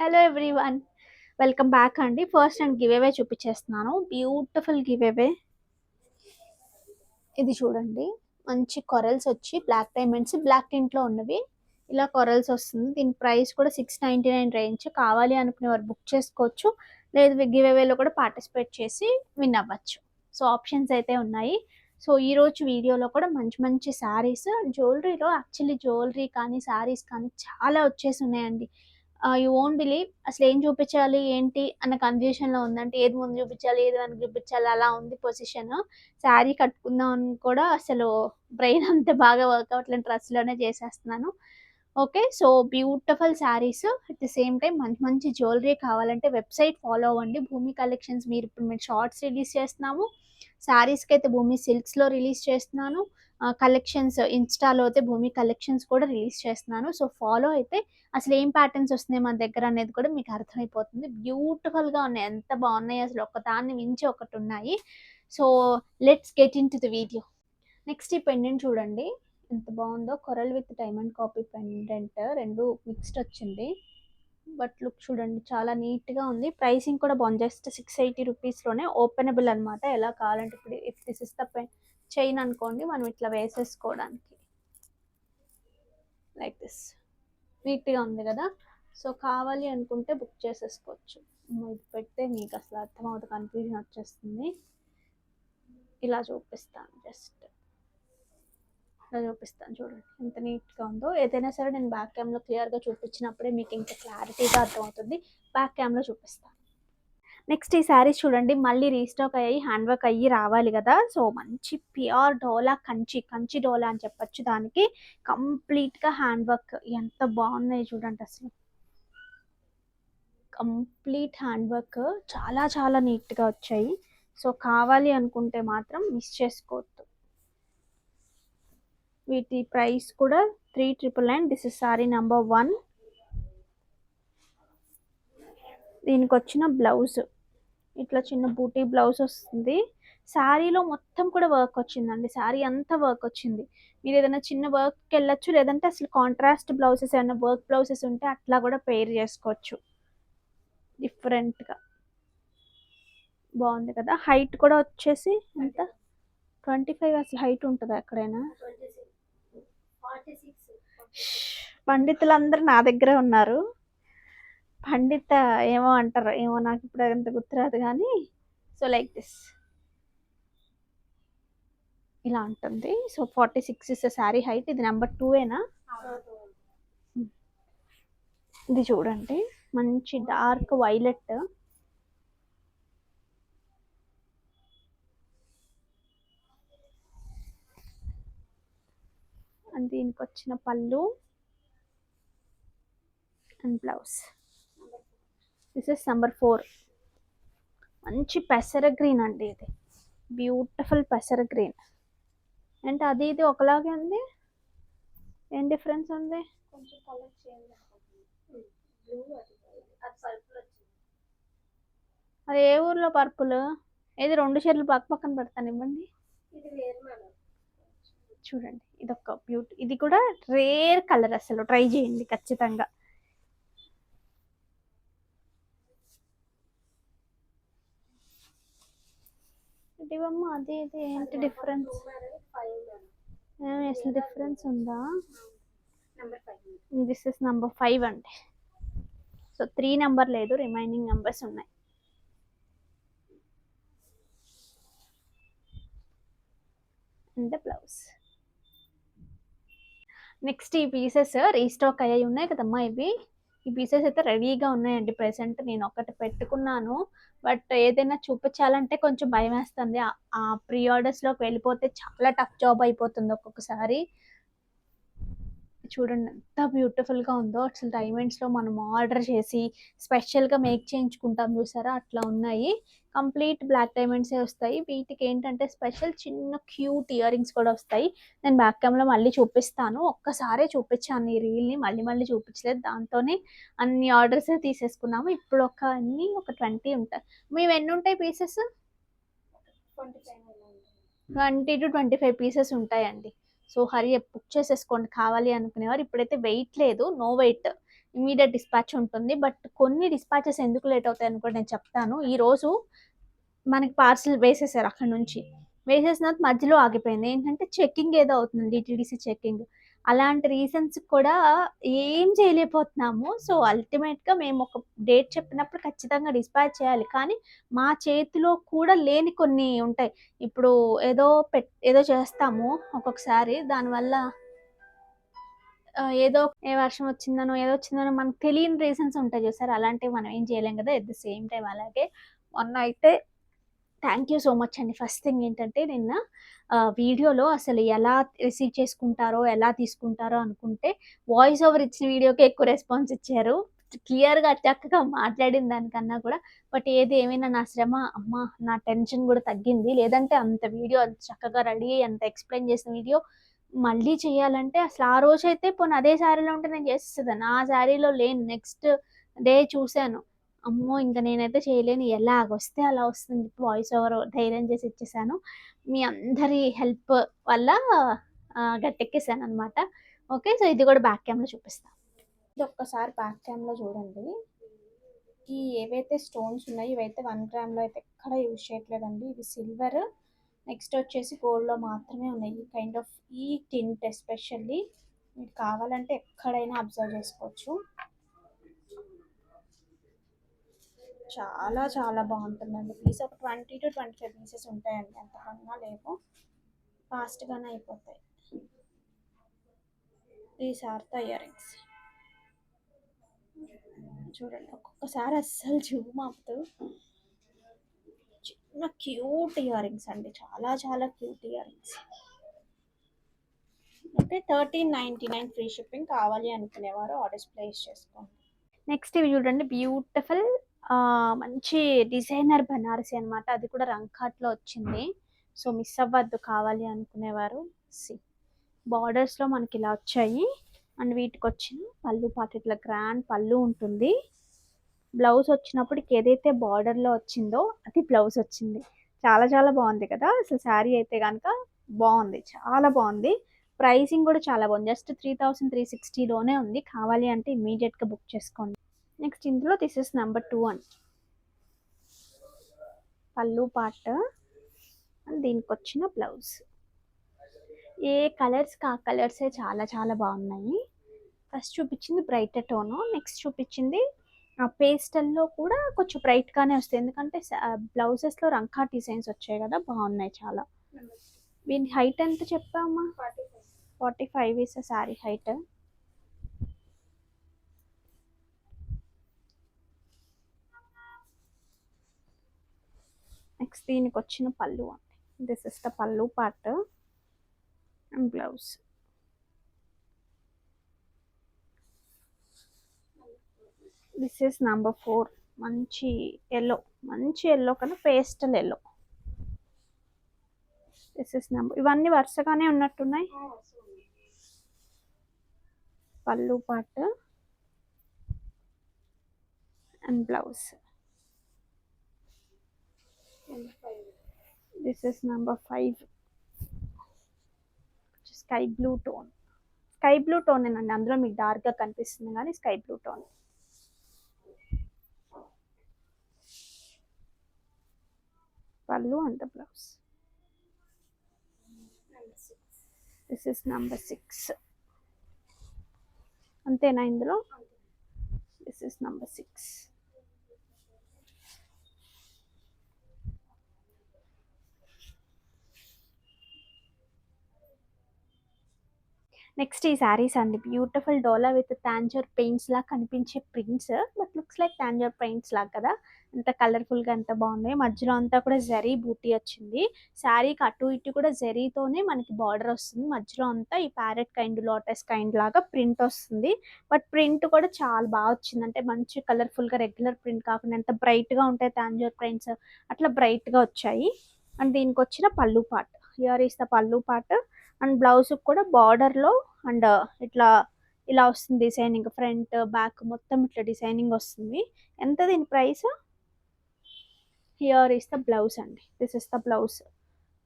Hello everyone, welcome back అండి. First నేను giveaway చూపించేస్తున్నాను. Beautiful giveaway. ఇది చూడండి, మంచి కొరల్స్ వచ్చి బ్లాక్ డైమండ్స్ బ్లాక్ టింట్లో ఉన్నవి. ఇలా కొరల్స్ వస్తుంది. దీని ప్రైస్ కూడా 699 రేంజ్. కావాలి అనుకునే వారు బుక్ చేసుకోవచ్చు, లేదు గివ్ అవేలో కూడా పార్టిసిపేట్ చేసి విన్ అవ్వచ్చు. సో ఆప్షన్స్ అయితే ఉన్నాయి. సో ఈరోజు వీడియోలో కూడా మంచి మంచి శారీస్, జ్యువెలరీలో యాక్చువల్లీ జ్యువెలరీ కానీ శారీస్ కానీ చాలా వచ్చేసి ఉన్నాయండి. యూ వోంట్ బిలీవ్, అసలు ఏం చూపించాలి ఏంటి అన్న కన్ఫ్యూషన్లో ఉందంటే ఏది ముందు చూపించాలి ఏది వెనక చూపించాలి అలా ఉంది పొజిషన్. శారీ కట్టుకుందాం అని కూడా అసలు బ్రెయిన్ అంత బాగా వర్క్ అవ్వట్లేదు, డ్రెస్లోనే చేసేస్తున్నాను. Okay, so beautiful saris at the same time మంచి మంచి జ్యువెలరీ కావాలంటే వెబ్సైట్ ఫాలో అవ్వండి, భూమి కలెక్షన్స్. ఇప్పుడు షార్ట్స్ రిలీజ్ చేస్తున్నాము, శారీస్కి అయితే భూమి సిల్క్స్లో రిలీజ్ చేస్తున్నాను, కలెక్షన్స్ ఇన్స్టాలో అయితే భూమి కలెక్షన్స్ కూడా రిలీజ్ చేస్తున్నాను. సో ఫాలో అయితే అసలు ఏం ప్యాటర్న్స్ వస్తున్నాయి మన దగ్గర అనేది కూడా మీకు అర్థమైపోతుంది. బ్యూటిఫుల్గా ఉన్నాయి, ఎంత బాగున్నాయి అసలు, ఒకదాన్ని మించి ఒకటి ఉన్నాయి. So let's get in to the video. Next ఈ పెండెంట్ చూడండి ఎంత బాగుందో, coral with diamond copy pendant, రెండు మిక్స్డ్ వచ్చింది. బట్ లుక్ చూడండి చాలా నీట్గా ఉంది. ప్రైసింగ్ కూడా బాగుంది, జస్ట్ 680 రూపీస్లోనే. ఓపెనబుల్ అనమాట, ఎలా కావాలంటే ఇప్పుడు if this is the chain అనుకోండి, మనం ఇట్లా వేసేసుకోవడానికి లైక్ దిస్. నీట్గా ఉంది కదా. సో కావాలి అనుకుంటే బుక్ చేసేసుకోవచ్చు. ఇది పెడితే మీకు అసలు అర్థమవుతుంది, కన్ఫ్యూజన్ వచ్చేస్తుంది. ఇలా చూపిస్తాను, జస్ట్ ఇలా చూపిస్తాను చూడండి ఎంత నీట్గా ఉందో. ఏదైనా సరే నేను బ్యాక్ క్యామ్లో క్లియర్గా చూపించినప్పుడే మీకు ఇంకా క్లారిటీగా అర్థమవుతుంది. బ్యాక్ క్యామ్లో చూపిస్తాను. నెక్స్ట్ ఈ శారీస్ చూడండి, మళ్ళీ రీస్టాక్ అయ్యి హ్యాండ్ వర్క్ అయ్యి రావాలి కదా. సో మంచి ప్యూర్ డోలా, కంచి డోలా అని చెప్పొచ్చు. దానికి కంప్లీట్గా హ్యాండ్ వర్క్ ఎంత బాగున్నాయి చూడండి అసలు. కంప్లీట్ హ్యాండ్ వర్క్ చాలా చాలా నీట్గా వచ్చాయి. సో కావాలి అనుకుంటే మాత్రం మిస్ చేసుకోవద్దు. వీటి ప్రైస్ కూడా 3999. This is sorry number 1. దీనికి వచ్చిన బ్లౌజ్ ఇట్లా చిన్న బూటీ బ్లౌజ్ వస్తుంది. శారీలో మొత్తం కూడా వర్క్ వచ్చిందండి, శారీ అంతా వర్క్ వచ్చింది. మీరు ఏదైనా చిన్న వర్క్కి వెళ్ళచ్చు, లేదంటే అసలు కాంట్రాస్ట్ బ్లౌజెస్ ఏమైనా వర్క్ బ్లౌజెస్ ఉంటే అట్లా కూడా పేర్ చేసుకోవచ్చు. డిఫరెంట్గా బాగుంది కదా. హైట్ కూడా వచ్చేసి ఎంత, 25 అసలు హైట్ ఉంటుందా ఎక్కడైనా? పండితులందరూ నా దగ్గరే ఉన్నారు. పండిత ఏమో అంటారు, ఏమో నాకు ఇప్పుడు అంత గుర్తురాదు కానీ. సో లైక్ దిస్ ఇలా ఉంటుంది. So 46 is sari height. ఇది నెంబర్ 2ఏనా? ఇది చూడండి మంచి డార్క్ వైలెట్. అండ్ దీనికి వచ్చిన పళ్ళు and blouse. This is number 4. మంచి పెసర గ్రీన్ అండి, ఇది బ్యూటిఫుల్ పెసర గ్రీన్. అంటే అది ఇది ఒకలాగే ఉంది, ఏం డిఫరెన్స్ ఉంది? అది ఏ ఊర్లో పర్పుల్? ఏది 2 షేర్లు పక్క పక్కన పెడతాను, ఇవ్వండి. చూడండి ఇది ఒక బ్యూటీ, ఇది కూడా రేర్ కలర్, అసలు ట్రై చేయండి ఖచ్చితంగా. ఇదివమ్మ అది ఇది ఏంటి డిఫరెన్స్? అసలు డిఫరెన్స్ ఉందా? దిస్ ఇస్ నెంబర్ 5 అండి. సో 3 నెంబర్ లేదు, రిమైనింగ్ నెంబర్స్ ఉన్నాయి. And blouse. నెక్స్ట్ ఈ పీసెస్ రీస్టాక్ అయ్యాయి ఉన్నాయి కదమ్మా, ఈ పీసెస్ అయితే రెడీగా ఉన్నాయండి. ప్రెసెంట్ నేను ఒకటి పెట్టుకున్నాను, బట్ ఏదైనా చూపించాలంటే కొంచెం భయం వేస్తుంది. ఆ ప్రీ ఆర్డర్స్లోకి వెళ్ళిపోతే చాలా టఫ్ జాబ్ అయిపోతుంది ఒక్కొక్కసారి. చూడండి ఎంత బ్యూటిఫుల్గా ఉందో, అసలు డైమండ్స్లో మనం ఆర్డర్ చేసి స్పెషల్గా మేక్ చేయించుకుంటాం చూసారా, అట్లా ఉన్నాయి. కంప్లీట్ బ్లాక్ డైమండ్సే వస్తాయి. వీటికి ఏంటంటే స్పెషల్ చిన్న క్యూట్ ఇయర్ రింగ్స్ కూడా వస్తాయి. నేను బ్యాక్ కెమెరాలో మళ్ళీ చూపిస్తాను. ఒక్కసారే చూపించాను ఈ రీల్ని, మళ్ళీ చూపించలేదు. దాంతోనే అన్ని ఆర్డర్స్ తీసేసుకున్నాము. ఇప్పుడు ఒక 20 ఉంటాయి. మేము ఎన్ని ఉంటాయి పీసెస్? 20 to 25 పీసెస్ ఉంటాయండి. సో హరి బుక్ చేసేసుకోండి కావాలి అనుకునేవారు. ఇప్పుడైతే వెయిట్ లేదు, నో వెయిట్. ఇమీడియట్ డిస్పాచ్ ఉంటుంది. బట్ కొన్ని డిస్పాచెస్ ఎందుకు లేట్ అవుతాయని కూడా నేను చెప్తాను. ఈరోజు మనకి పార్సిల్ వేసేసారు అక్కడి నుంచి. వేసేసిన తర్వాత మధ్యలో ఆగిపోయింది. ఏంటంటే చెకింగ్ ఏదో అవుతుంది, డీటీడీసీ చెకింగ్. అలాంటి రీజన్స్ కూడా ఏం చేయలేకపోతున్నాము. సో, అల్టిమేట్‌గా మేము ఒక డేట్ చెప్పినప్పుడు ఖచ్చితంగా డిస్పాచ్ చేయాలి. కానీ మా చేతిలో కూడా లేని కొన్ని ఉంటాయి. ఇప్పుడు ఏదో ఏదో చేస్తాము ఒక్కొక్కసారి దానివల్ల ఏదో ఏ వర్షం వచ్చిందనో, ఏదో వచ్చిందనో మనకు తెలియని రీజన్స్ ఉంటాయి చూసారా? అలాంటివి మనం ఏం చేయలేం కదా! ఎట్ ద సేమ్ టైమ్ అలాగే మొన్న అయితే థ్యాంక్ యూ సో మచ్ అండి. ఫస్ట్ థింగ్ ఏంటంటే నిన్న వీడియోలో అసలు ఎలా రిసీవ్ చేసుకుంటారో, ఎలా తీసుకుంటారో అనుకుంటే వాయిస్ ఓవర్ ఇచ్చిన వీడియోకే ఎక్కువ రెస్పాన్స్ ఇచ్చారు. క్లియర్‌గా చక్కగా మాట్లాడిన దానికన్నా కూడా. బట్ ఏది ఏమైనా నా శ్రమ అమ్మ నా టెన్షన్ కూడా తగ్గింది. లేదంటే అంత వీడియో అంత చక్కగా రెడీ అయ్యి అంత ఎక్స్‌ప్లెయిన్ చేసిన వీడియో మళ్ళీ చేయాలంటే అసలు ఆ రోజైతే పోనీ అదే శారీలో ఉంటే నేను చేసేసేదాన్ని. ఆ శారీలో లేను. నెక్స్ట్ డే చూసాను. అమ్మో! ఇంక నేనైతే చేయలేను. ఎలాగొస్తే అలా వస్తుంది. వాయిస్ ఓవర్ ధైర్యం చేసి ఇచ్చేసాను. మీ అందరి హెల్ప్ వల్ల గట్టెక్కేసాననమాట. ఓకే. సో, ఇది కూడా బ్యాక్ క్యామ్‌లో చూపిస్తా. ఇది ఒక్కసారి బ్యాక్ క్యామ్‌లో చూడండి. ఈ ఏవైతే స్టోన్స్ ఉన్నాయో ఇవైతే 1 గ్రామ్‌లో అయితే ఎక్కడ యూజ్ చేయట్లేదండి. ఇది సిల్వర్. నెక్స్ట్ వచ్చేసి గోల్డ్‌లో మాత్రమే ఉన్నాయి. ఈ కైండ్ ఆఫ్ ఈ టింట్ ఎస్పెషల్లీ మీకు కావాలంటే ఎక్కడైనా అబ్జర్వ్ చేసుకోవచ్చు. చాలా చాలా బాగుంటుందండి. పీస్ ఒక 20-25 పీసెస్ ఉంటాయండి. అంతకన్నా లేవు. ఫాస్ట్‌గానే అయిపోతాయి. These are the earrings. చూడండి ఒక్కొక్కసారి అస్సలు జూమ్ అవ్వదు. చిన్న క్యూట్ ఇయర్ రింగ్స్ అండి. చాలా చాలా cute ear rings. Okay. 1399 free shipping. కావాలి అనుకునేవారు ఆర్డర్స్ ప్లేస్ చేసుకోండి. నెక్స్ట్ ఇవి చూడండి బ్యూటిఫుల్ మంచి డిజైనర్ బనారసి అనమాట. అది కూడా రంకాట్లో వచ్చింది. సో మిస్ అవ్వద్దు కావాలి అనుకునేవారు. సి బార్డర్స్లో మనకి ఇలా వచ్చాయి. అండ్ వీటికి వచ్చిన పళ్ళు పాటు ఇట్లా గ్రాండ్ పళ్ళు ఉంటుంది. బ్లౌజ్ వచ్చినప్పటికి ఏదైతే బార్డర్లో వచ్చిందో అది బ్లౌజ్ వచ్చింది. చాలా చాలా బాగుంది కదా! అసలు శారీ అయితే కనుక బాగుంది. చాలా బాగుంది. ప్రైసింగ్ కూడా చాలా బాగుంది. జస్ట్ 3360లోనే ఉంది. కావాలి అంటే ఇమీడియట్గా బుక్ చేసుకోండి. నెక్స్ట్ ఇందులో దిస్ ఇస్ నెంబర్ 2 అండి. పళ్ళు పార్ట్ అండ్ దీనికి వచ్చిన బ్లౌజ్. ఏ కలర్స్కి ఆ కలర్సే చాలా చాలా బాగున్నాయి. ఫస్ట్ చూపించింది బ్రైట్ టోను. నెక్స్ట్ చూపించింది పేస్టల్లో కూడా కొంచెం బ్రైట్గానే వస్తాయి. ఎందుకంటే బ్లౌజెస్లో రంకా డిజైన్స్ వచ్చాయి కదా, బాగున్నాయి చాలా. దీని హైట్ ఎంత చెప్పామా? 45 ఇస్ శారీ హైట్. నెక్స్ట్ దీనికి వచ్చిన పళ్ళు అండి. దిస్ ఇస్ ద పళ్ళు part and blouse. This is number 4. మంచి ఎల్లో కన్నా pastel yellow. This is number. ఇవన్నీ వరుసగానే ఉన్నట్టున్నాయి. పళ్ళు part and blouse. This is number 5. Sky blue tone. Sky blue tone ఏనండి. అందులో మీకు డార్క్గా కనిపిస్తుంది కానీ స్కై బ్లూ టోన్. పళ్ళు and blouse. This is number 6. అంతేనా ఇందులో? This is number 6. నెక్స్ట్ ఈ శారీస్ అండి. Beautiful dola with Tanjore paints లాగా కనిపించే prints. But looks like Tanjore paints లాగా కదా, ఎంత కలర్ఫుల్గా ఎంత బాగున్నాయి. మధ్యలో అంతా కూడా జరీ బూటీ వచ్చింది. శారీకి అటు ఇటు కూడా జరీతోనే మనకి బార్డర్ వస్తుంది. మధ్యలో అంతా ఈ ప్యారెట్ కైండ్ లోటస్ కైండ్ లాగా ప్రింట్ వస్తుంది. బట్ ప్రింట్ కూడా చాలా బాగా వచ్చింది. అంటే మంచి కలర్ఫుల్గా రెగ్యులర్ ప్రింట్ కాకుండా ఎంత బ్రైట్గా ఉంటాయి తాంజూర్ ప్రింట్స్ అట్లా బ్రైట్గా వచ్చాయి. అండ్ దీనికి వచ్చిన పళ్ళు పార్ట్. హియర్ ఈస్ ద పళ్ళు పార్ట్. అండ్ బ్లౌజ్ కూడా బార్డర్లో అండ్ ఇట్లా ఇలా వస్తుంది డిజైనింగ్. ఫ్రంట్ బ్యాక్ మొత్తం ఇట్లా డిజైనింగ్ వస్తుంది. ఎంత దీని price? Here is the blouse అండి. This is the blouse.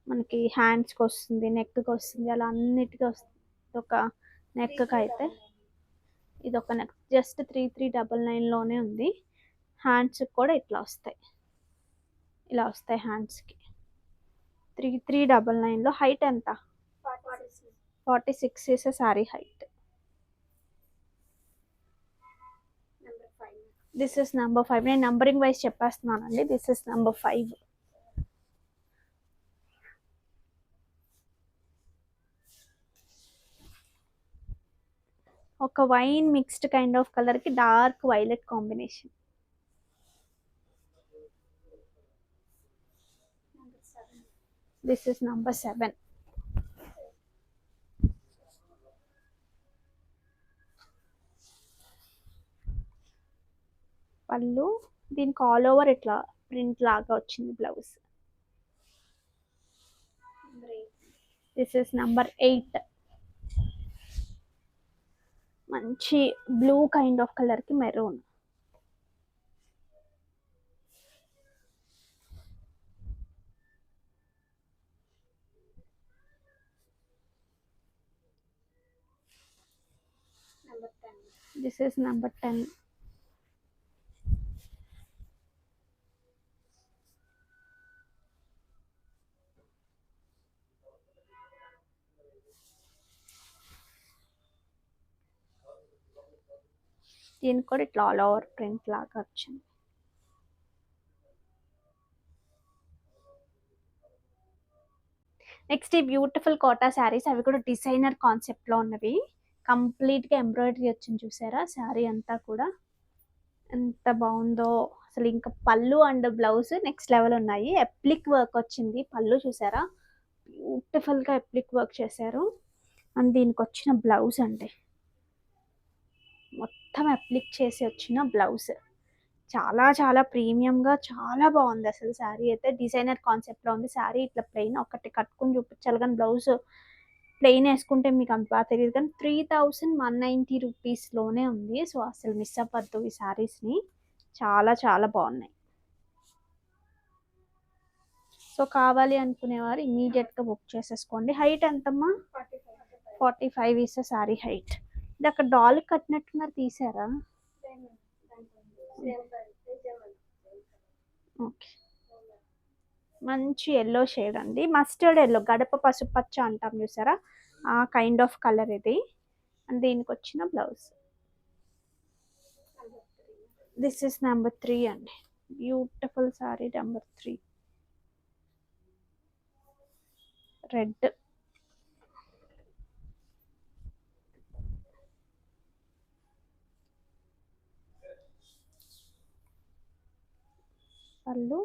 మనకి హ్యాండ్స్కి వస్తుంది, నెక్కి వస్తుంది, అలా అన్నిటికీ వస్తుంది. ఒక నెక్కి అయితే ఇది ఒక నెక్ జస్ట్ 3399లోనే ఉంది. హ్యాండ్స్ కూడా ఇట్లా వస్తాయి, ఇలా వస్తాయి హ్యాండ్స్కి. 3399లో. హైట్ ఎంత? 46 is sari height. This is number 5. నేను నంబరింగ్ వైజ్ చెప్పేస్తున్నానండి. This is number 5. ఒక wine mixed kind of colour కి dark violet combination. This is number 7. పళ్ళు దీనికి ఆల్ ఓవర్ ఇట్లా ప్రింట్ లాగా వచ్చింది బ్లౌజ్. This is number 8. మంచి బ్లూ కైండ్ ఆఫ్ కలర్ కి మెరూన్. This is number 10. దీనికి కూడా ఇట్లా ఆల్ ఓవర్ ప్రింట్ లాగా వచ్చింది. నెక్స్ట్ ఈ బ్యూటిఫుల్ కోటా శారీస్, అవి కూడా డిజైనర్ కాన్సెప్ట్ లో ఉన్నవి. కంప్లీట్ గా ఎంబ్రాయిడరీ వచ్చింది చూసారా శారీ అంతా కూడా, ఎంత బాగుందో అసలు. ఇంకా పళ్ళు అండ్ బ్లౌజ్ నెక్స్ట్ లెవెల్ ఉన్నాయి. ఎప్లిక్ వర్క్ వచ్చింది పళ్ళు చూసారా, బ్యూటిఫుల్ గా ఎప్లిక్ వర్క్ చేశారు. అండ్ దీనికి వచ్చిన బ్లౌజ్ అండి, మొత్తం అప్లిక్ చేసి వచ్చిన బ్లౌజ్ చాలా చాలా ప్రీమియంగా చాలా బాగుంది అసలు. శారీ అయితే డిజైనర్ కాన్సెప్ట్లో ఉంది. శారీ ఇట్లా ప్లెయిన్ ఒకటి కట్టుకుని చూపించాలి, కానీ బ్లౌజ్ ప్లెయిన్ వేసుకుంటే మీకు అంత బాగా తెలియదు. కానీ 3190 రూపీస్లోనే ఉంది. సో అసలు మిస్ అవ్వద్దు ఈ శారీస్ని, చాలా చాలా బాగున్నాయి. సో కావాలి అనుకునేవారు ఇమీడియట్గా బుక్ చేసేసుకోండి. హైట్ ఎంతమ్మా? 45 ఇస్ శారీ హైట్. ఇది అక్కడ డాల్ కట్టినట్టున్నారు, తీసారా? ఓకే. మంచి ఎల్లో షేడ్ అండి, మస్టర్డ్ ఎల్లో, గడప పసుపచ్చ అంటాం చూసారా, ఆ కైండ్ ఆఫ్ కలర్ ఇది. అండ్ దీనికి వచ్చిన బ్లౌజ్. దిస్ ఇస్ నెంబర్ 3 అండి, బ్యూటిఫుల్ సారీ నెంబర్ 3. రెడ్. పళ్ళు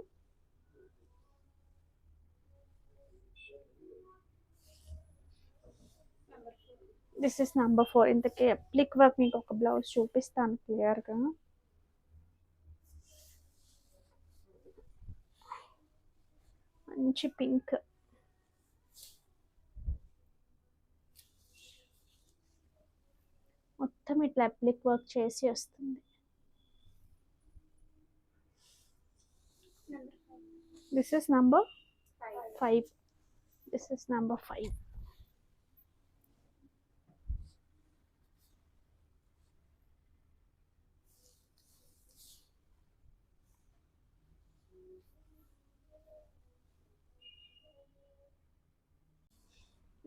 దిస్ ఇస్ నెంబర్ 4. ఇంతకీ అప్లిక్ వర్క్ మీకు ఒక బ్లౌజ్ చూపిస్తాను క్లియర్గా. మంచి పింక్, మొత్తం ఇట్లా అప్లిక్ వర్క్ చేసి వస్తుంది. This is number 5. This is number 5.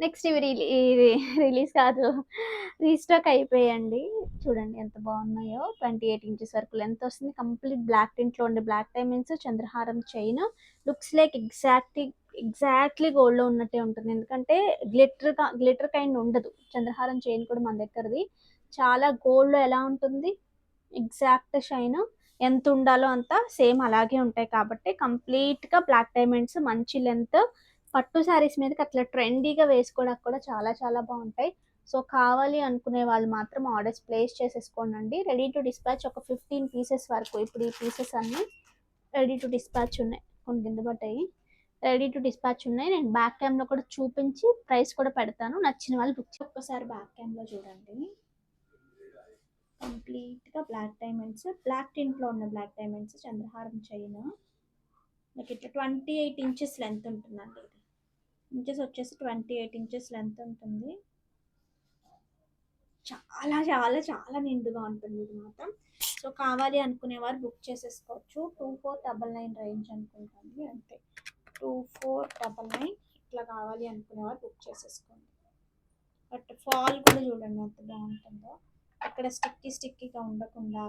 Next ఇవి రిలీజ్ కాదు, రీస్టాక్ అయిపోయాయండి. చూడండి ఎంత బాగున్నాయో. 28 ఇంచెస్ వరకు లెంత్ వస్తుంది. కంప్లీట్ బ్లాక్ టింట్లో ఉండే బ్లాక్ డైమండ్స్, చంద్రహారం చైన్. లుక్స్ లైక్ ఎగ్జాక్ట్లీ గోల్డ్లో ఉన్నట్టే ఉంటుంది, ఎందుకంటే గ్లిటర్ కైండ్ ఉండదు. చంద్రహారం చైన్ కూడా మన దగ్గరది చాలా గోల్డ్లో ఎలా ఉంటుంది ఎగ్జాక్ట్ షైన్ ఎంత ఉండాలో అంత సేమ్ అలాగే ఉంటాయి. కాబట్టి కంప్లీట్గా బ్లాక్ డైమండ్స్, మంచి లెంత్, పట్టు శారీస్ మీదకి అట్లా ట్రెండీగా వేసుకోవడానికి కూడా చాలా చాలా బాగుంటాయి. సో కావాలి అనుకునే వాళ్ళు మాత్రం ఆర్డర్స్ ప్లేస్ చేసేసుకోండి. రెడీ టు డిస్పాచ్ ఒక 15 పీసెస్ వరకు. ఇప్పుడు ఈ పీసెస్ అన్నీ రెడీ టు డిస్పాచ్ ఉన్నాయి, కొన్ని కింద పడ్డాయి. రెడీ టు డిస్పాచ్ ఉన్నాయి. నేను బ్యాక్ క్యామ్లో కూడా చూపించి ప్రైస్ కూడా పెడతాను, నచ్చిన వాళ్ళు బుక్ ఒక్కసారి బ్యాక్ క్యామ్లో చూడండి. కంప్లీట్గా బ్లాక్ డైమండ్స్, బ్లాక్ టింట్లో ఉన్న బ్లాక్ డైమండ్స్, చంద్రహారం చైన్. మీకు ఇట్లా 28 ఇంచెస్ లెంత్ ఉంటుందండి. ఇది ఇంచెస్ వచ్చేసి 28 ఇంచెస్ లెంత్ ఉంటుంది. చాలా చాలా చాలా నిండుగా ఉంటుంది ఇది మాత్రం. సో కావాలి అనుకునేవారు బుక్ చేసేసుకోవచ్చు. 2499 రేంజ్ అనుకుంటాను అంతే. 2499 ఇట్లా కావాలి అనుకునేవారు బుక్ చేసేసుకోండి. బట్ ఫాల్ కూడా చూడండి ఎంత బాగుంటుందో. ఇక్కడ స్టిక్కీగా ఉండకుండా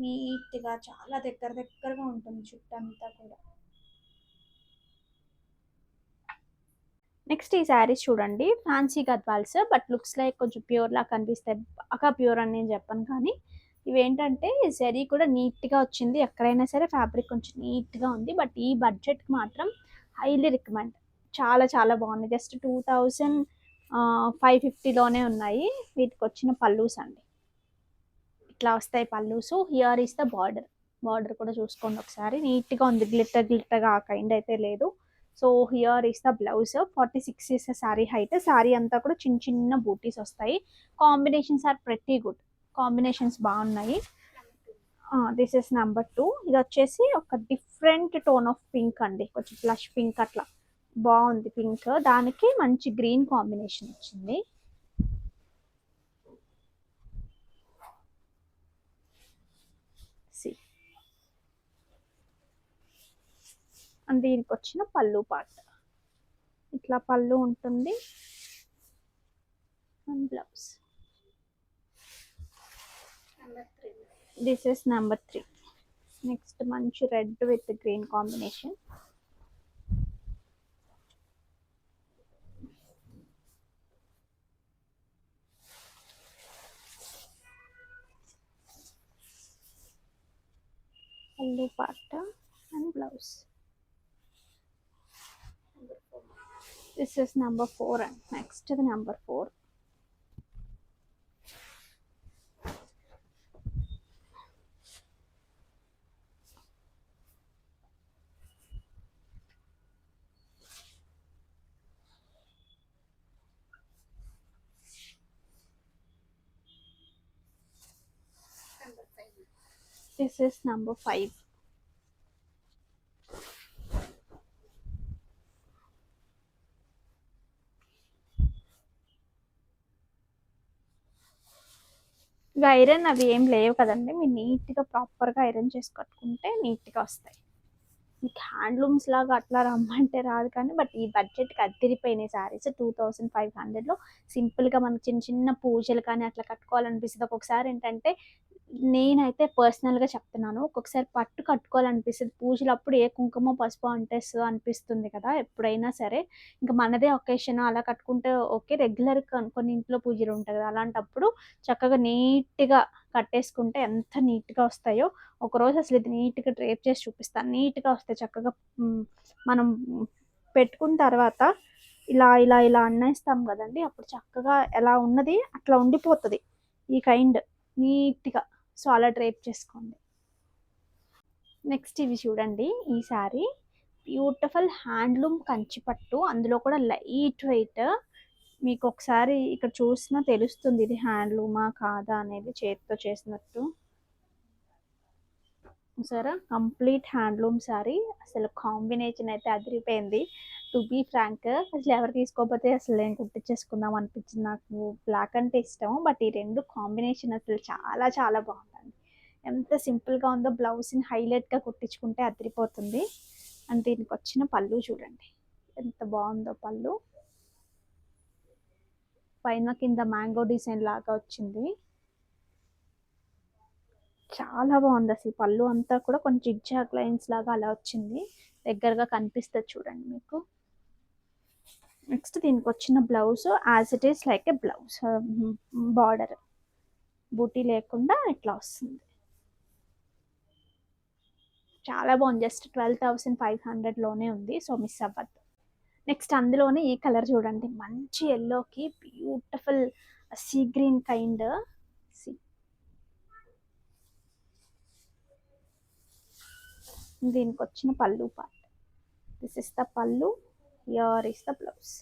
నీట్గా చాలా దగ్గరగా ఉంటుంది చుట్టంతా కూడా. నెక్స్ట్ ఈ శారీస్ చూడండి, fancy Gadwals, but looks like కొంచెం ప్యూర్ లా కనిపిస్తాయి. బాగా ప్యూర్ అని నేను చెప్పను, కానీ ఇవేంటంటే జరీ కూడా నీట్గా వచ్చింది. ఎక్కడైనా సరే ఫ్యాబ్రిక్ కొంచెం నీట్గా ఉంది. బట్ ఈ బడ్జెట్కి మాత్రం హైలీ రికమెండ్. చాలా చాలా బాగున్నాయి. జస్ట్ 2550లోనే ఉన్నాయి. వీటికి వచ్చిన పల్లూస్ అండి, ఇట్లా వస్తాయి pallus. Here is the border. Border కూడా చూసుకోండి ఒకసారి, నీట్గా ఉంది. గ్లిట్టర్గా ఆ కైండ్ అయితే లేదు. So here is the blouse. 46 is sari height. Sari అంతా కూడా చిన్న చిన్న బూటీస్ వస్తాయి. Combinations are pretty good. Combinations బాగున్నాయి. This is number 2. ఇది వచ్చేసి ఒక డిఫరెంట్ టోన్ ఆఫ్ పింక్ అండి, కొంచెం ఫ్లష్ పింక్ అట్లా బాగుంది. పింక్ దానికి మంచి గ్రీన్ కాంబినేషన్ వచ్చింది. అండ్ దీనికి వచ్చిన పళ్ళు పార్ట్ ఇట్లా పళ్ళు ఉంటుంది. And blouse. This is number 3. Next మంచి రెడ్ విత్ గ్రీన్ కాంబినేషన్. పళ్ళు part and blouse. This is number 4 and next to the number 4. This is number 5. Iron అవి ఏం లేవు కదండి, మీరు నీట్గా ప్రాపర్గా ఐరన్ చేసి కట్టుకుంటే నీట్గా వస్తాయి. మీకు హ్యాండ్లూమ్స్ లాగా అట్లా రమ్మంటే రాదు, కానీ బట్ ఈ బడ్జెట్కి అదిరిపోయినాయి శారీస్. 2500లో సింపుల్గా మనకు చిన్న చిన్న పూజలు కానీ అట్లా కట్టుకోవాలనిపిస్తుంది. ఒక్కొక్కసారి ఏంటంటే నేనైతే పర్సనల్గా చెప్తున్నాను, ఒక్కొక్కసారి పట్టు కట్టుకోవాలనిపిస్తుంది పూజలు అప్పుడు. ఏ కుంకుమ పసుపు అంటేస్తుందో అనిపిస్తుంది కదా ఎప్పుడైనా సరే. ఇంకా మనదే ఒకేషన్ అలా కట్టుకుంటే ఓకే. రెగ్యులర్ కొన్ని ఇంట్లో పూజలు ఉంటాయి కదా, అలాంటప్పుడు చక్కగా నీట్గా కట్టేసుకుంటే ఎంత నీట్గా వస్తాయో. ఒకరోజు అసలు ఇది నీట్గా డ్రేప్ చేసి చూపిస్తాను. నీట్గా వస్తాయి చక్కగా. మనం పెట్టుకున్న తర్వాత ఇలా ఇలా ఇలా అన్నేస్తాం కదండి, అప్పుడు చక్కగా ఎలా ఉన్నది అట్లా ఉండిపోతుంది ఈ కైండ్ నీట్గా. సో అలా డ్రేప్ చేసుకోండి. నెక్స్ట్ ఇవి చూడండి, ఈ శారీ బ్యూటిఫుల్ హ్యాండ్లూమ్ కంచిపట్టు, అందులో కూడా లైట్ వెయిట్. మీకు ఒకసారి ఇక్కడ చూసినా తెలుస్తుంది ఇది హ్యాండ్లూమా కాదా అనేది, చేతితో చేసినట్టు. సరే, కంప్లీట్ హ్యాండ్లూమ్ శారీ. అసలు కాంబినేషన్ అయితే అదిరిపోయింది. టు బీ ఫ్రాంక్, అసలు ఎవరు తీసుకోకపోతే అసలు నేను కుట్టించేసుకుందాం అనిపించింది. నాకు బ్లాక్ అంటే ఇష్టం, బట్ ఈ రెండు కాంబినేషన్ అసలు చాలా చాలా బాగుందండి. ఎంత సింపుల్గా ఉందో, బ్లౌజ్ని హైలైట్గా కుట్టించుకుంటే అదిరిపోతుంది. అండ్ దీనికి వచ్చిన పళ్ళు చూడండి ఎంత బాగుందో. పళ్ళు పైన కింద మ్యాంగో డిజైన్ లాగా వచ్చింది. చాలా బాగుంది అసలు. పళ్ళు అంతా కూడా కొంచెం జిగ్జాగ్ లైన్స్ లాగా అలా వచ్చింది, దగ్గరగా కనిపిస్తుంది చూడండి మీకు. నెక్స్ట్ దీనికి వచ్చిన blouse as it is like a blouse, border బూటీ లేకుండా ఇట్లా వస్తుంది. చాలా బాగుంది. జస్ట్ 12,500లోనే ఉంది, సో మిస్ అవ్వద్దు. నెక్స్ట్ అందులోనే ఈ కలర్ చూడండి, మంచి ఎల్లోకి బ్యూటిఫుల్ సీ గ్రీన్ కైండ్. దీనికి వచ్చిన పళ్ళు పార్ట్. దిస్ ఇస్ ద పళ్ళు, హియర్ ఇస్ ద బ్లౌజ్.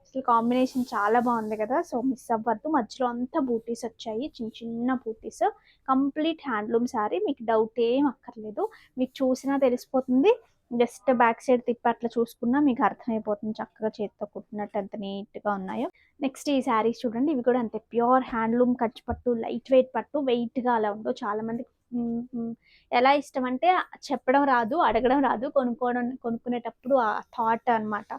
అసలు కాంబినేషన్ చాలా బాగుంది కదా, సో మిస్ అవ్వద్దు. మధ్యలో అంతా బూటీస్ వచ్చాయి, చిన్న చిన్న బూటీస్. కంప్లీట్ హ్యాండ్లూమ్ శారీ, మీకు డౌట్ ఏం అక్కర్లేదు. మీకు చూసినా తెలిసిపోతుంది, జస్ట్ బ్యాక్ సైడ్ తిప్పి అట్లా చూసుకున్నా మీకు అర్థమైపోతుంది చక్కగా చేతితో కుట్టినట్టు ఎంత నీట్గా ఉన్నాయో. నెక్స్ట్ ఈ శారీస్ చూడండి, ఇవి కూడా అంతే ప్యూర్ హ్యాండ్లూమ్ ఖర్చు పట్టు, లైట్ వెయిట్ పట్టు, వెయిట్గా అలా ఉండవు. చాలా మంది ఎలా ఇష్టం అంటే చెప్పడం రాదు, అడగడం రాదు, కొనుక్కునేటప్పుడు ఆ థాట్ అనమాట.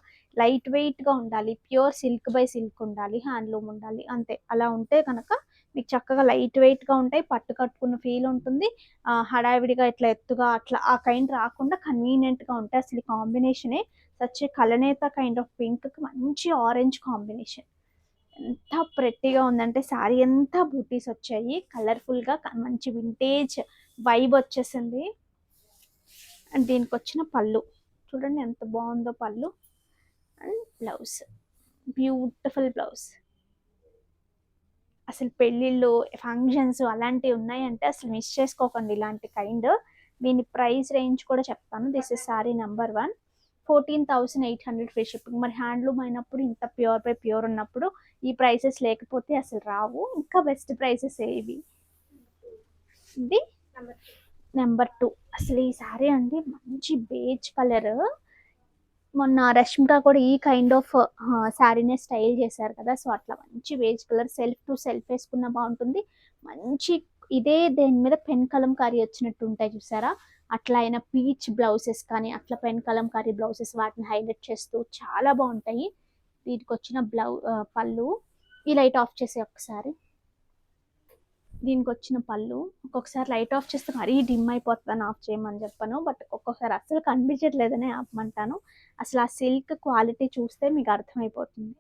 లైట్ వెయిట్గా ఉండాలి, ప్యూర్ సిల్క్ బై సిల్క్ ఉండాలి, హ్యాండ్లూమ్ ఉండాలి, అంతే. అలా ఉంటే కనుక మీకు చక్కగా లైట్ వెయిట్గా ఉంటాయి, పట్టు కట్టుకున్న ఫీల్ ఉంటుంది. హడావిడిగా ఇట్లా ఎత్తుగా అట్లా ఆ కైండ్ రాకుండా కన్వీనియంట్గా ఉంటాయి. అసలు ఈ కాంబినేషనే సచ్ కలనేత కైండ్ ఆఫ్ పింక్కి మంచి ఆరెంజ్ కాంబినేషన్. ఎంత ప్రెట్టిగా ఉందంటే శారీ అంతా బూటీస్ వచ్చాయి, కలర్ఫుల్గా మంచి వింటేజ్ వైబ్ వచ్చేసింది. అండ్ దీనికి వచ్చిన పళ్ళు చూడండి ఎంత బాగుందో పళ్ళు. And blouse, beautiful blouse. అసలు పెళ్ళిళ్ళు, ఫంక్షన్స్ అలాంటివి ఉన్నాయంటే అసలు మిస్ చేసుకోకండి ఇలాంటి కైండ్. దీని ప్రైస్ రేంజ్ కూడా చెప్తాను. This is sorry number 1, 14,800 free shipping. మరి హ్యాండ్లూమ్ అయినప్పుడు ఇంత ప్యూర్ బై ప్యూర్ ఉన్నప్పుడు ఈ ప్రైసెస్ లేకపోతే అసలు రావు. ఇంకా బెస్ట్ ప్రైసెస్ ఇవి. ఇది నెంబర్ 2. అసలు ఈ సారీ అండి మంచి బేజ్ కలర్. మొన్న రష్మిక కూడా ఈ కైండ్ ఆఫ్ శారీనే స్టైల్ చేశారు కదా, సో అట్లా మంచి beige colour, self to self వేసుకున్న బాగుంటుంది. మంచి ఇదే దేని మీద పెన్ కలంకారీ వచ్చినట్టు ఉంటాయి చూసారా, అట్లా అయిన పీచ్ బ్లౌజెస్ కానీ అట్లా పెన్ కలంకారీ బ్లౌజెస్ వాటిని హైలైట్ చేస్తూ చాలా బాగుంటాయి. వీటికి వచ్చిన పళ్ళు ఈ లైట్ ఆఫ్ చేసే ఒకసారి. దీనికి వచ్చిన పళ్ళు ఒక్కొక్కసారి లైట్ ఆఫ్ చేస్తే మరీ డిమ్ అయిపోతుందని ఆఫ్ చేయమని చెప్పాను, బట్ ఒక్కొక్కసారి అస్సలు కనిపించట్లేదని ఆపమంటాను. అసలు ఆ సిల్క్ క్వాలిటీ చూస్తే మీకు అర్థమైపోతుంది.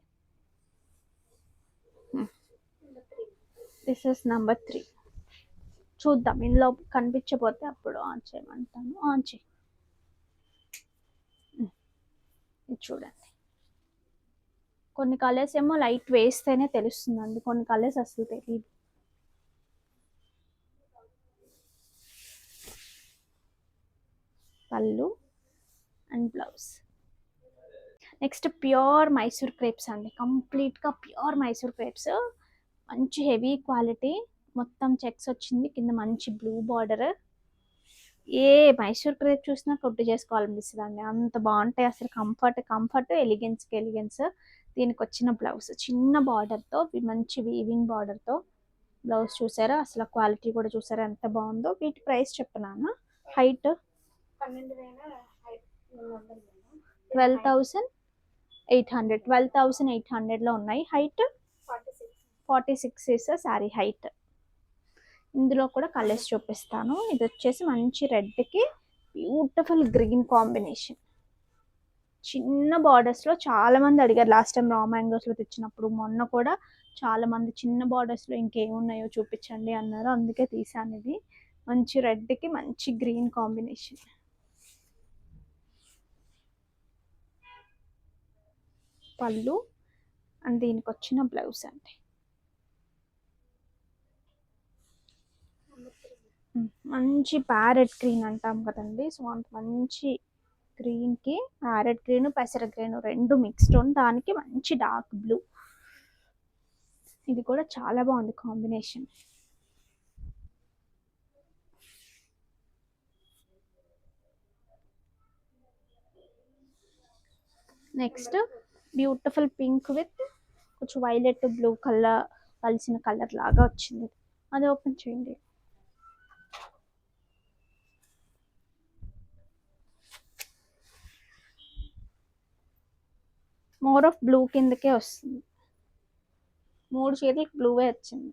This is number 3. చూద్దాం, ఇందులో కనిపించకపోతే అప్పుడు ఆన్ చేయమంటాను. ఆన్ చేయి. ఇది చూడండి, కొన్ని కలర్స్ ఏమో లైట్ వేస్తేనే తెలుస్తుందండి, కొన్ని కలర్స్ అసలు తెలియదు. పళ్ళు and blouse. Next pure Mysore crepes అండి, కంప్లీట్గా ప్యూర్ మైసూర్ క్రేప్స్. మంచి హెవీ క్వాలిటీ, మొత్తం చెక్స్ వచ్చింది, కింద మంచి బ్లూ బార్డర్. ఏ మైసూర్ క్రేప్ చూసినా కొట్టు చేసుకోవాలనిపిస్తుంది అండి, అంత బాగుంటాయి అసలు. Comfort, elegance. దీనికి వచ్చిన బ్లౌజ్ చిన్న బార్డర్తో, మంచి వీవింగ్ బార్డర్తో బ్లౌజ్ చూసారా, అసలు క్వాలిటీ కూడా చూసారా ఎంత బాగుందో. వీటి ప్రైస్ చెప్పనానా, హైట్ 12,800లో ఉన్నాయి. Height 46 is sari height. ఇందులో కూడా కలర్స్ చూపిస్తాను. ఇది వచ్చేసి మంచి రెడ్కి బ్యూటిఫుల్ గ్రీన్ కాంబినేషన్. చిన్న బార్డర్స్లో చాలా మంది అడిగారు లాస్ట్ టైం రా మ్యాంగోస్లో తెచ్చినప్పుడు, మొన్న కూడా చాలా మంది చిన్న బార్డర్స్లో ఇంకేమున్నాయో చూపించండి అన్నారు, అందుకే తీసాను. ఇది మంచి రెడ్కి మంచి గ్రీన్ కాంబినేషన్. పళ్ళు అండ్ దీనికి వచ్చిన బ్లౌజ్ అండి. మంచి ప్యారెట్ గ్రీన్ అంటాం కదండి, సో అంత మంచి గ్రీన్కి ప్యారెట్ గ్రీన్, పెసర గ్రీన్ రెండు మిక్స్డ్ ఉంది, దానికి మంచి డార్క్ బ్లూ. ఇది కూడా చాలా బాగుంది combination. Next beautiful pink with కొంచెం వైలెట్ బ్లూ కలర్ కలిసిన కలర్ లాగా వచ్చింది, అది ఓపెన్ చేయండి. మోర్ ఆఫ్ బ్లూ కిందకే వస్తుంది, 3 చీరలకు బ్లూవే వచ్చింది.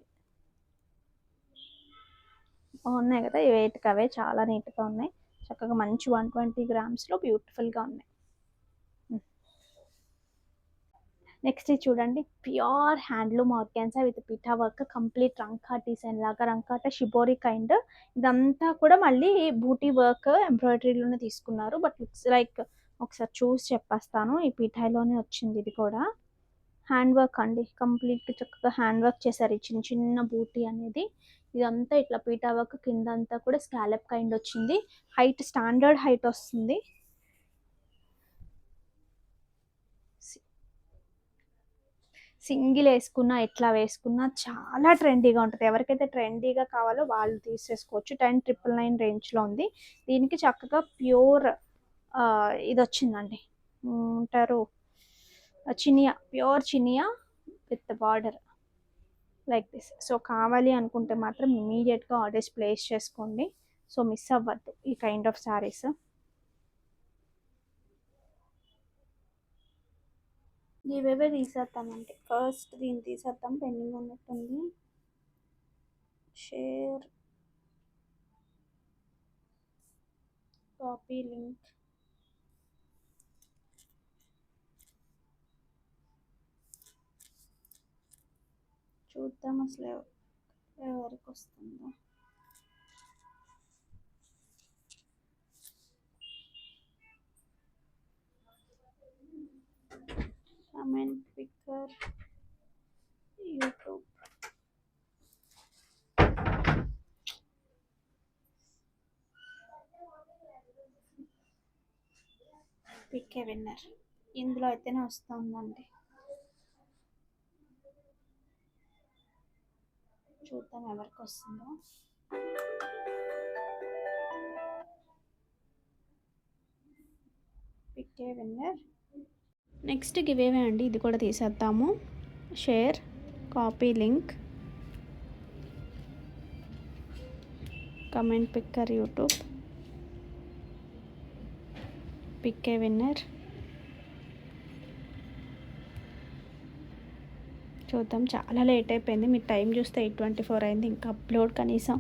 బాగున్నాయి కదా, వెయిట్కి అవే చాలా నీట్గా ఉన్నాయి, చక్కగా మంచి 120 గ్రామ్స్లో బ్యూటిఫుల్గా ఉన్నాయి. నెక్స్ట్ ఇది చూడండి, ప్యూర్ హ్యాండ్లూమ్ ఆర్గాన్జా విత్ పిఠా వర్క్, కంప్లీట్ రంకా డిజైన్ లాగా, రంకాట షిబోరి కైండ్. ఇదంతా కూడా మళ్ళీ బూటీ వర్క్ ఎంబ్రాయిడరీలోనే తీసుకున్నారు, బట్ లుక్స్ లైక్ ఒకసారి చూసి చెప్పేస్తాను. ఈ పిఠాయిలోనే వచ్చింది ఇది కూడా. హ్యాండ్ వర్క్ అండి, కంప్లీట్గా చక్కగా హ్యాండ్ వర్క్ చేశారు ఈ చిన్న చిన్న బూటీ అనేది. ఇదంతా ఇట్లా పీటా వర్క్, కింద అంతా కూడా స్కాలప్ కైండ్ వచ్చింది. హైట్ స్టాండర్డ్ హైట్ వస్తుంది. సింగిల్ వేసుకున్నా ఎట్లా వేసుకున్నా చాలా ట్రెండీగా ఉంటుంది. ఎవరికైతే ట్రెండీగా కావాలో వాళ్ళు తీసేసుకోవచ్చు. 10,999 రేంజ్లో ఉంది. దీనికి చక్కగా ప్యూర్ ఇది వచ్చిందండి, అంటారు Chiniya, pure Chiniya with border like this. So కావాలి అనుకుంటే మాత్రం ఇమీడియట్గా ఆర్డర్స్ ప్లేస్ చేసుకోండి. సో మిస్ అవ్వద్దు ఈ కైండ్ ఆఫ్ శారీస్. ఇవేవే తీసేద్దామండి. ఫస్ట్ దీన్ని తీసేద్దాం, పెండింగ్ ఉన్నట్టుంది. షేర్, కాపీ లింక్, చూద్దాం అసలు ఎవరికి వస్తుందో. Comment picker YouTube. Pick a winner. ఇందులో అయితేనే వస్తుందండి, చూద్దాం ఎవరికి వస్తుందో. Pick a winner. Next giveaway అండి, ఇది కూడా తీసేద్దాము. Share, copy link, comment picker YouTube, pick a winner. చూద్దాం, చాలా లేట్ అయిపోయింది. మీరు టైం చూస్తే 8:24 అయింది, ఇంకా అప్లోడ్ కనీసం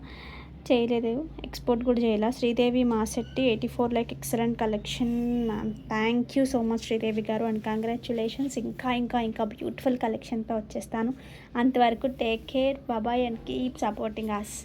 చేయలేదు, ఎక్స్పోర్ట్ కూడా చేయాల. Sridevi Masetti 84 like excellent collection. Thank you so much Sridevi గారు, అండ్ కంగ్రాచ్యులేషన్స్. ఇంకా ఇంకా ఇంకా బ్యూటిఫుల్ కలెక్షన్తో వచ్చేస్తాను. అంతవరకు టేక్ కేర్, బాబాయ్, అండ్ కీప్ సపోర్టింగ్ అస్.